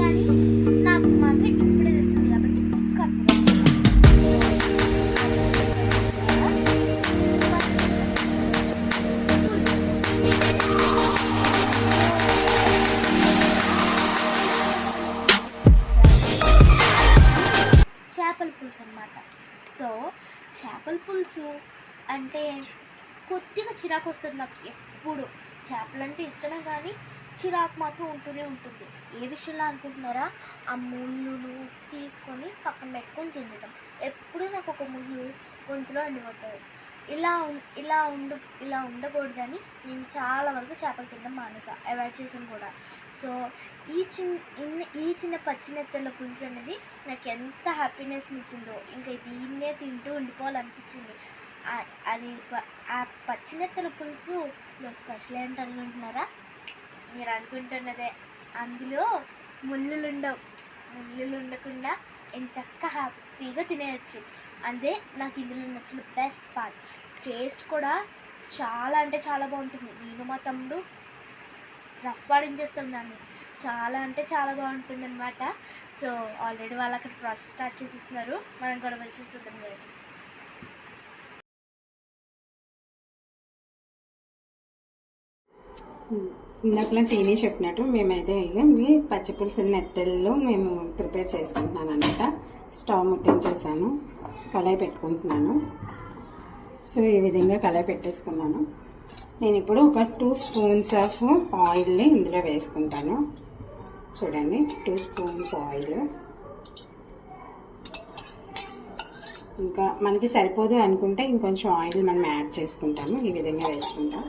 కానీ నాకు మాత్రం ఇప్పుడే తెలిసింది కాబట్టి చేపల పులుసు అన్నమాట. సో చేపల పులుసు అంటే కొద్దిగా చిరాకు వస్తుంది నాకు. ఎప్పుడు చేపలంటే ఇష్టమే కానీ చిరాకు మాత్రం ఉంటూనే ఉంటుంది. ఏ విషయంలో అనుకుంటున్నారా? ఆ ముళ్ళును తీసుకొని పక్కన పెట్టుకొని తినడం. ఎప్పుడు నాకు ఒక ముళ్ళు గొంతులో అండిపోతాయి. ఇలా ఉండకూడదని నేను చాలా వరకు చేపలు తినడం మానేసా, అవాయిడ్ చేసాను కూడా. సో ఈ చిన్న పచ్చినెత్తల పులుసు అనేది నాకు ఎంత హ్యాపీనెస్ని ఇచ్చిందో, ఇంకా దీన్నే తింటూ ఉండిపోవాలనిపించింది. అది ఆ పచ్చినెత్తల పులుసులో స్పెషల్ ఏంటి అనుకుంటున్నారా? మీరు అనుకుంటున్నదే, అందులో ముళ్ళులు ఉండకుండా ఎంచక్కా హ్యాపీగా తినేయచ్చు. అదే నాకు ఇందులో నచ్చిన బెస్ట్ పార్ట్. టేస్ట్ కూడా చాలా అంటే చాలా బాగుంటుంది. నేను మా తమ్ముడు రఫ్ ఆడించేస్తాం దాన్ని. చాలా అంటే చాలా బాగుంటుంది అనమాట. సో ఆల్రెడీ వాళ్ళు అక్కడ ప్రాసెస్ స్టార్ట్ చేసేస్తున్నారు, మనం కూడా వచ్చేస్తుందాం కదా. ఇందాకలా టీవీ చెప్పినట్టు మేమైతే ఇక మీ పచ్చిపులుసు నెత్తల్లో మేము ప్రిపేర్ చేసుకుంటున్నాను అనమాట. స్టవ్ ముట్టించేసాను, కళాయి పెట్టుకుంటున్నాను. సో ఈ విధంగా కళాయి పెట్టేసుకున్నాను. నేను ఇప్పుడు ఒక 2 స్పూన్స్ ఆఫ్ ఆయిల్ని ఇందులో వేసుకుంటాను. చూడండి, 2 స్పూన్స్ ఆయిల్. ఇంకా మనకి సరిపోదు అనుకుంటే ఇంకొంచెం ఆయిల్ మనం యాడ్ చేసుకుంటాము. ఈ విధంగా వేసుకుంటాం.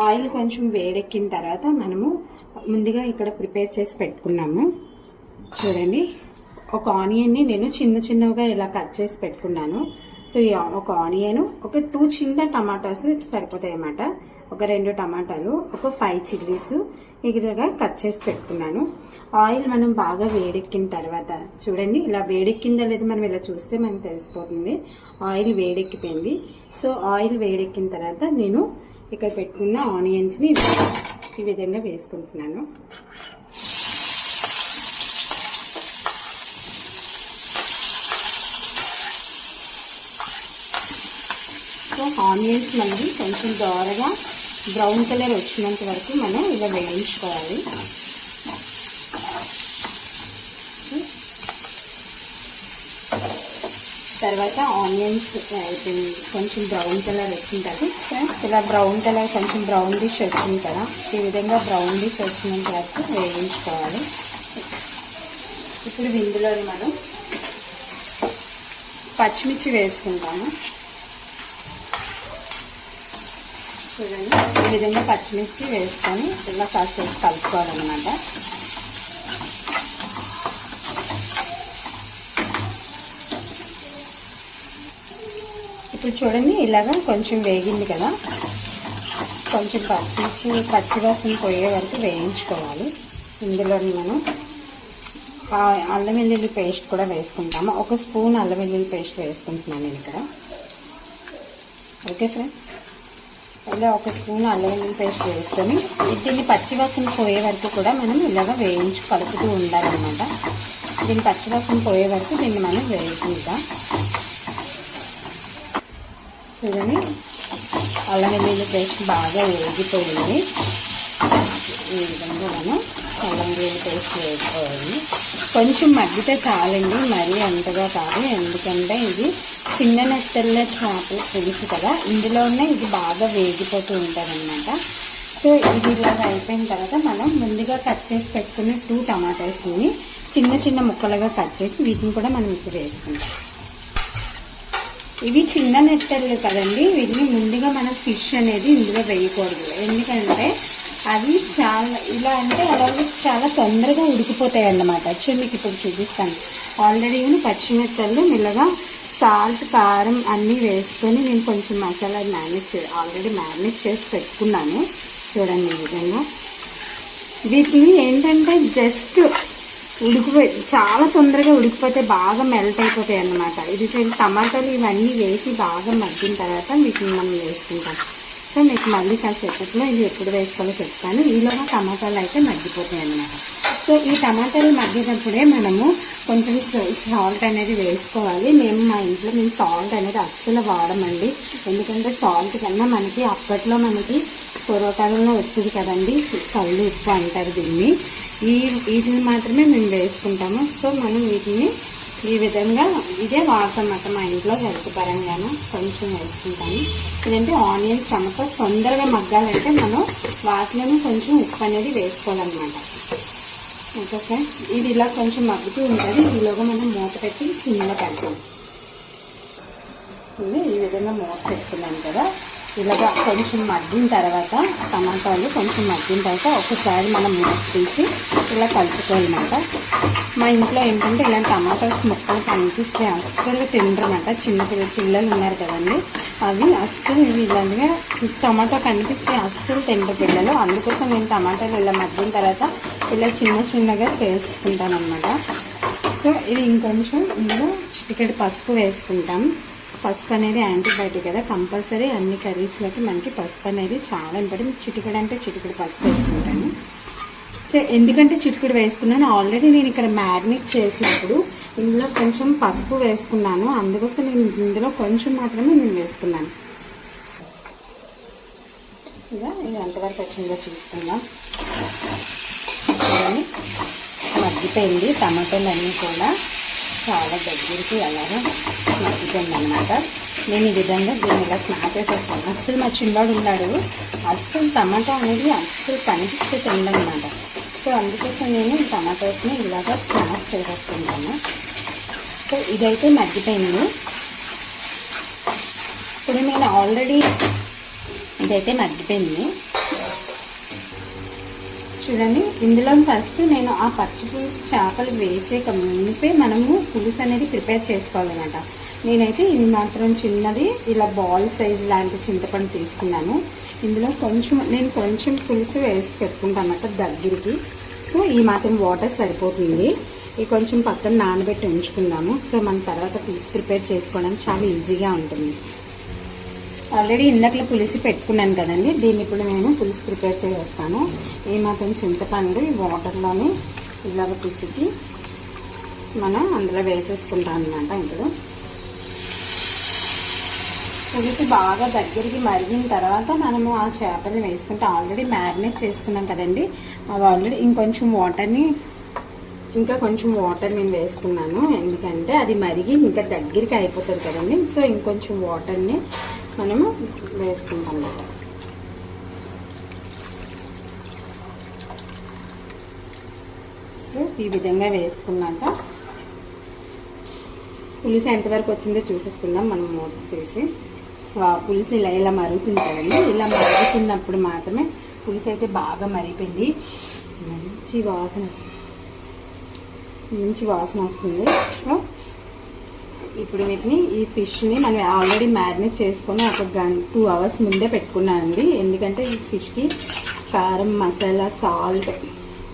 ఆయిల్ కొంచెం వేడెక్కిన తర్వాత మనము ముందుగా ఇక్కడ ప్రిపేర్ చేసి పెట్టుకున్నాము. చూడండి, ఒక ఆనియన్ని నేను చిన్నగా ఇలా కట్ చేసి పెట్టుకున్నాను. సో ఒక ఆనియన్, ఒక 2 చిన్న టమాటాస్ సరిపోతాయి అన్నమాట. ఒక 2 టమాటాలు, ఒక 5 చిల్లీస్ ఇలాగా కట్ చేసి పెట్టుకున్నాను. ఆయిల్ మనం బాగా వేడెక్కిన తర్వాత చూడండి, ఇలా వేడెక్కిందా లేదా మనం ఇలా చూస్తే మనకు తెలిసిపోతుంది. ఆయిల్ వేడెక్కిపోయింది. సో ఆయిల్ వేడెక్కిన తర్వాత నేను ఇక్కడ పెట్టుకున్న ఆనియన్స్ ని ఈ విధంగా వేసుకుంటున్నాను. సో ఆనియన్స్ మనకి కొంచెం దోరగా బ్రౌన్ కలర్ వచ్చినంత వరకు మనం ఇలా వేయించుకోవాలి. తర్వాత ఆనియన్స్ అయిపోయింది, కొంచెం బ్రౌన్ కలర్ వచ్చిన తర్వాత ఇలా బ్రౌన్ కలర్ కొంచెం బ్రౌన్ డిష్ వచ్చింది కదా, ఈ విధంగా బ్రౌన్ డిష్ వచ్చినంత వరకు వేయించుకోవాలి. ఇప్పుడు ఇందులో మనం పచ్చిమిర్చి వేసుకుంటాము. చూడండి, ఈ విధంగా పచ్చిమిర్చి వేసుకొని ఇలా కాసేపు కలుపుకోవాలన్నమాట. ఇప్పుడు చూడండి, ఇలాగా కొంచెం వేగింది కదా, కొంచెం పచ్చివాసన పోయే వరకు వేయించుకోవాలి. ఇందులో మనం అల్లం వెల్లుల్లి పేస్ట్ కూడా వేసుకుంటాము. 1 స్పూన్ అల్లం వెల్లుల్లి పేస్ట్ వేసుకుంటున్నాను నేను ఇక్కడ. ఓకే ఫ్రెండ్స్, ఇలా 1 స్పూన్ అల్లం వెల్లుల్లి పేస్ట్ వేసుకొని దీన్ని పచ్చివాసన పోయే వరకు కూడా మనం ఇలాగా కలుపుతూ ఉండాలన్నమాట. దీన్ని పచ్చివాసన పోయే వరకు దీన్ని మనం వేయించుకుంటాం. చూడండి, అల్లం వెల్లుల్లి పేస్ట్ బాగా వేగిపోయింది. ఈ విధంగా మనం అల్లం వెల్లుల్లి పేస్ట్ వేసుకోవాలి. కొంచెం మగ్గితే చాలండి, మరీ అంతగా కాదు. ఎందుకంటే ఇది చిన్న నెత్తళ్ళ చేపల పులుసు కదా, ఇందులోనే ఇది బాగా వేగిపోతూ ఉంటుంది అనమాట. సో ఇది ఇలాగా అయిపోయిన తర్వాత మనం ముందుగా కట్ చేసి పెట్టుకున్న 2 టమాటాస్ని చిన్న ముక్కలుగా కట్ చేసి వీటిని కూడా మనం ఇప్పుడు వేసుకుంటాం. ఇవి చిన్న నెత్తళ్ళు కదండి, వీటిని ముందుగా మనం ఫిష్ అనేది ఇందులో వేయకూడదు. ఎందుకంటే అవి ఇలా అంటే అలాగే చాలా తొందరగా ఉడికిపోతాయి అన్నమాట. యాక్చువల్లీ మీకు ఇప్పుడు చూపిస్తాను. ఆల్రెడీ పచ్చిమిరపకాయలు మెల్లగా సాల్ట్, కారం అన్నీ వేసుకొని నేను కొంచెం మసాలా ఆల్రెడీ మ్యారినేట్ చేసి పెట్టుకున్నాను. చూడండి, ఈ విధంగా వీటిని ఏంటంటే జస్ట్ చాలా తొందరగా ఉడికిపోతే బాగా మెల్ట్ అయిపోతాయి అన్నమాట. ఇది టమాటాలు ఇవన్నీ వేసి బాగా మగ్గిన తర్వాత వీటిని మనం వేసుకుంటాం. సో మీకు మళ్ళీ కాసేపట్లో ఇది ఎప్పుడు వేసుకోవాలో చెప్తాను. ఈలోగా టమాటాలు అయితే మగ్గిపోతాయి అన్నమాట. సో ఈ టమాటాలు మగ్గేటప్పుడే మనము కొంచెం సాల్ట్ అనేది వేసుకోవాలి. మా ఇంట్లో సాల్ట్ అనేది అస్సలు వాడమండి. ఎందుకంటే సాల్ట్ కన్నా మనకి అప్పట్లో మనకి పూర్వకాలంలో వచ్చేది కదండి, కళ్ళు ఉప్పు అంటారు దీన్ని. వీటిని మాత్రమే మేము వేసుకుంటాము. సో మనం వీటిని ఈ విధంగా ఇదే వాడతాం అన్నమాట. మా ఇంట్లో హెల్త్ పరంగాను కొంచెం వేసుకుంటాము. ఇదంటే ఆనియన్స్ టమాటా తొందరగా మగ్గాలంటే మనం వాటిలోనే కొంచెం ఉప్పు అనేది వేసుకోవాలన్నమాట. ఓకే, ఇది ఇలా కొంచెం మగ్గుతూ ఉంటుంది. ఈలోగా మనం మూత పెట్టి సిమ్లో పెడతాం. ఈ విధంగా మూత పెట్టుకున్నాం కదా, ఇలాగా కొంచెం మగ్గిన తర్వాత టమాటాలు కొంచెం మగ్గిన తర్వాత ఒకసారి మనం మూత తీసి ఇలా కలుపుకోవాలన్నమాట. మా ఇంట్లో ఏంటంటే ఇలాంటి టమాటాస్ ముక్కలు కనిపిస్తే అస్సలు తినరన్నమాట. చిన్న పిల్లలు ఉన్నారు కదండి, అవి అస్సలు ఇలాంటిగా టమాటా కనిపిస్తే అస్సలు తినరు పిల్లలు. అందుకోసం నేను టమాటాలు ఇలా మగ్గిన తర్వాత ఇలా చిన్నగా చేసుకుంటాను అన్నమాట. సో ఇది ఇంకొంచెం ఇందులో చిటికెడు పసుపు వేసుకుంటాం. పసుపు అనేది యాంటీబయాటిక్ కదా, కంపల్సరీ అన్ని కర్రీస్లోకి మనకి పసుపు అనేది చాలా ఇంపార్టెంట్. చిటికెడు అంటే చిటికెడు పసుపు వేసుకుంటాను. సో ఎందుకంటే చిటికెడు వేసుకున్నాను, ఆల్రెడీ నేను ఇక్కడ మ్యారినేట్ చేసినప్పుడు ఇందులో కొంచెం పసుపు వేసుకున్నాను. అందుకోసం నేను ఇందులో కొంచెం మాత్రమే నేను వేసుకున్నాను. ఇది ఎంతవరకు వచ్చిందో చూసుకుందాం. చూడండి, మగ్గిపోయింది. టమాటాలు అన్నీ కూడా చాలా దగ్గరికి అలాగా మగ్గిపోయింది అనమాట. నేను ఈ విధంగా దీన్ని ఇలా స్నాప్ చేసేస్తాను. అస్సలు మా చిన్నవాడు ఉన్నాడు, అస్సలు టమాటా అనేది అస్సలు కనిపిస్తే తినడం అనమాట. సో అందుకోసం నేను టమాటోస్ని ఇలాగా స్మాష్ చేసేసుకుంటాను. సో ఇదైతే మగ్గిపోయింది. ఇప్పుడు నేను ఆల్రెడీ ఇదైతే మగ్గిపోయింది. చూడండి, ఇందులో ఫస్ట్ నేను ఆ పచ్చి పులుసు చేపలు వేసే ముందే మనము పులుసు అనేది ప్రిపేర్ చేసుకోవాలన్నమాట. నేనైతే ఇది మాత్రం చిన్నది ఇలా బాల్ సైజ్ లాంటి చింతపండు తీసుకున్నాను. ఇందులో నేను కొంచెం పులుసు వేసి పెట్టుకుంటాను అన్నమాట దగ్గరికి. సో ఈ మాత్రం వాటర్ సరిపోతుంది. ఇది కొంచెం పక్కన నానబెట్టి ఉంచుకుందాము. సో మన తర్వాత పులుసు ప్రిపేర్ చేసుకోవడానికి చాలా ఈజీగా ఉంటుంది. ఆల్రెడీ ఇందాకలో పులుసు పెట్టుకున్నాను కదండి, దీన్ని ఇప్పుడు నేను పులుసు ప్రిపేర్ చేస్తాను. ఈ మాత్రం చింతపండు ఈ వాటర్లోని ఇలాగ పిసికి మనం అందులో వేసేసుకుంటాం అన్నమాట. ఇప్పుడు పులుసు బాగా దగ్గరికి మరిగిన తర్వాత మనము ఆ చేపలు వేసుకుంటే ఆల్రెడీ మ్యారినేట్ చేసుకున్నాం కదండి, అవి ఆల్రెడీ ఇంకా కొంచెం వాటర్ నేను వేసుకున్నాను. ఎందుకంటే అది మరిగి ఇంకా దగ్గరికి అయిపోతుంది కదండి. సో ఇంకొంచెం వాటర్ని మనము వేసుకుంటాం అన్నమాట. సో ఈ విధంగా వేసుకున్నాక పులుసు ఎంతవరకు వచ్చిందో చూసేసుకుందాం. మనం మూత చేసి పులుసు ఇలా మరుగుతుంది కదండి, ఇలా మరుగుతున్నప్పుడు మాత్రమే పులుసు అయితే బాగా మరిగిపోయింది. మంచి వాసన వస్తుంది. సో ఇప్పుడు వీటిని ఈ ఫిష్ని మనం ఆల్రెడీ మ్యారినేట్ చేసుకొని ఒక 2 hours ముందే పెట్టుకున్నానండి. ఎందుకంటే ఈ ఫిష్కి కారం, మసాలా, సాల్ట్,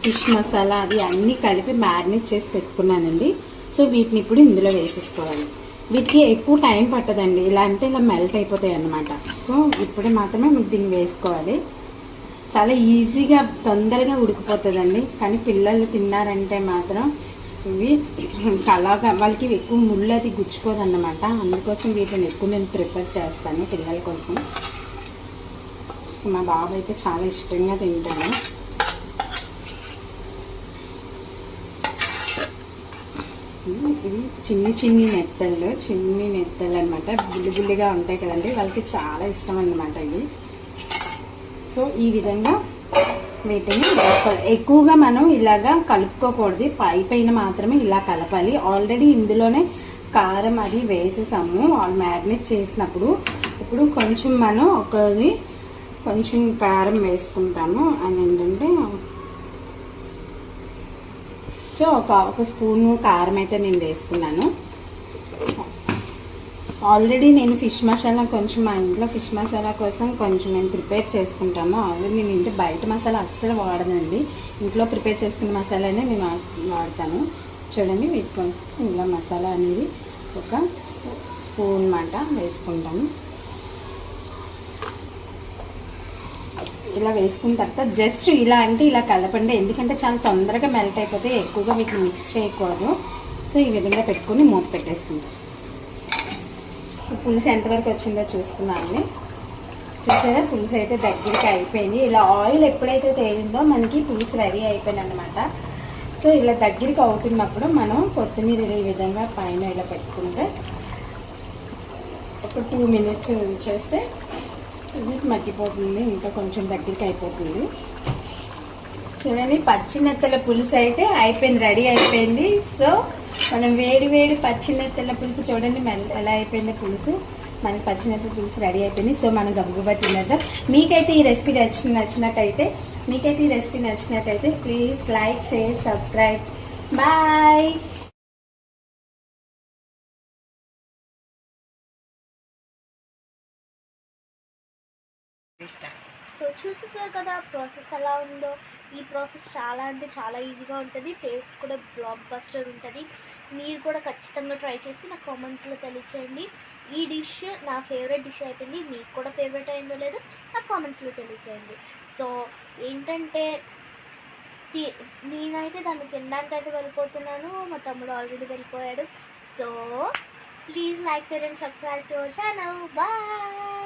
ఫిష్ మసాలా అది అన్నీ కలిపి మ్యారినేట్ చేసి పెట్టుకున్నానండి. సో వీటిని ఇప్పుడు ఇందులో వేసేసుకోవాలి. వీటికి ఎక్కువ టైం పట్టదండి, ఇలా అంటే ఇలా మెల్ట్ అయిపోతాయి అన్నమాట. సో ఇప్పుడు మాత్రమే దీన్ని వేసుకోవాలి. చాలా ఈజీగా తొందరగా ఉడికిపోతుందండి. కానీ పిల్లలు తిన్నారంటే మాత్రం ఇవి అలాగా వాళ్ళకి ఎక్కువ ముళ్ళు అది గుచ్చుకోదన్నమాట. అందుకోసం వీటిని ఎక్కువ నేను ప్రిఫర్ చేస్తాను పిల్లల కోసం. మా బాబు అయితే చాలా ఇష్టంగా తింటాను. ఇవి చిన్ని నెత్తళ్ళు అనమాట. బుల్లిగా ఉంటాయి కదండి, వాళ్ళకి చాలా ఇష్టం అన్నమాట ఇవి. సో ఈ విధంగా వీటిని వేసుకోవాలి. ఎక్కువగా మనం ఇలాగా కలుపుకోకూడదు, పైన మాత్రమే ఇలా కలపాలి. ఆల్రెడీ ఇందులోనే కారం అది వేసేసాము మ్యారినేట్ చేసినప్పుడు. ఇప్పుడు కొంచెం మనం కొంచెం కారం వేసుకుంటాము. అది ఏంటంటే సో ఒక స్పూను కారం అయితే నేను వేసుకున్నాను. ఆల్రెడీ నేను ఫిష్ మసాలా కొంచెం మా ఇంట్లో ఫిష్ మసాలా కోసం కొంచెం నేను ప్రిపేర్ చేసుకుంటాను. ఆల్రెడీ నేను ఇంటి బయట మసాలా అస్సలు వాడనండి, ఇంట్లో ప్రిపేర్ చేసుకున్న మసాలానే నేను వాడతాను. చూడండి, వీటి కోసం ఇలా మసాలా అనేది ఒక స్పూన్ మాట వేసుకుంటాను. ఇలా వేసుకున్న తర్వాత జస్ట్ ఇలా అంటే ఇలా కలపండి, ఎందుకంటే చాలా తొందరగా మెల్ట్ అయిపోతే ఎక్కువగా వీటిని మిక్స్ చేయకూడదు. సో ఈ విధంగా పెట్టుకుని మూత పెట్టేసుకుంటాం. పులుసు ఎంతవరకు వచ్చిందో చూసుకున్నాను. చూసారా, పులుసు అయితే దగ్గరికి అయిపోయింది. ఇలా ఆయిల్ ఎప్పుడైతే తేలిందో మనకి పులుసు రెడీ అయిపోయింది అనమాట. సో ఇలా దగ్గరికి అవుతున్నప్పుడు మనం కొత్తిమీర ఈ విధంగా పైన ఇలా పెట్టుకుంటే ఒక 2 minutes ఉంచేస్తే ఇది మగ్గిపోతుంది, ఇంకా కొంచెం దగ్గరికి అయిపోతుంది. చూడండి, పచ్చినెత్తల పులుసు అయితే అయిపోయింది, రెడీ అయిపోయింది. సో మనం వేడి వేడి పచ్చినెత్తల పులుసు చూడండి ఎలా అయిపోయింది పులుసు. మనకి పచ్చినెత్తల పులుసు రెడీ అయిపోయింది. సో మనం గబగబా తినేద్దాం. మీకైతే ఈ రెసిపీ నచ్చినట్టయితే please like, share, subscribe. Bye. So చూసేసారు కదా ప్రాసెస్ ఎలా ఉందో. ఈ ప్రాసెస్ చాలా అంటే చాలా ఈజీగా ఉంటుంది, టేస్ట్ కూడా బ్లాక్ బస్టర్ ఉంటుంది. మీరు కూడా ఖచ్చితంగా ట్రై చేసి నాకు కామెంట్స్లో తెలియచేయండి. ఈ డిష్ నా ఫేవరెట్ డిష్ అయిపోయింది, మీకు కూడా ఫేవరెట్ అయిందో లేదో నాకు కామెంట్స్లో తెలియచేయండి. సో ఏంటంటే నేనైతే దాన్ని తినడానికి అయితే వెళ్ళిపోతున్నాను, మా తమ్ముడు ఆల్రెడీ వెళ్ళిపోయాడు. So please like, share and subscribe to our channel. Bye.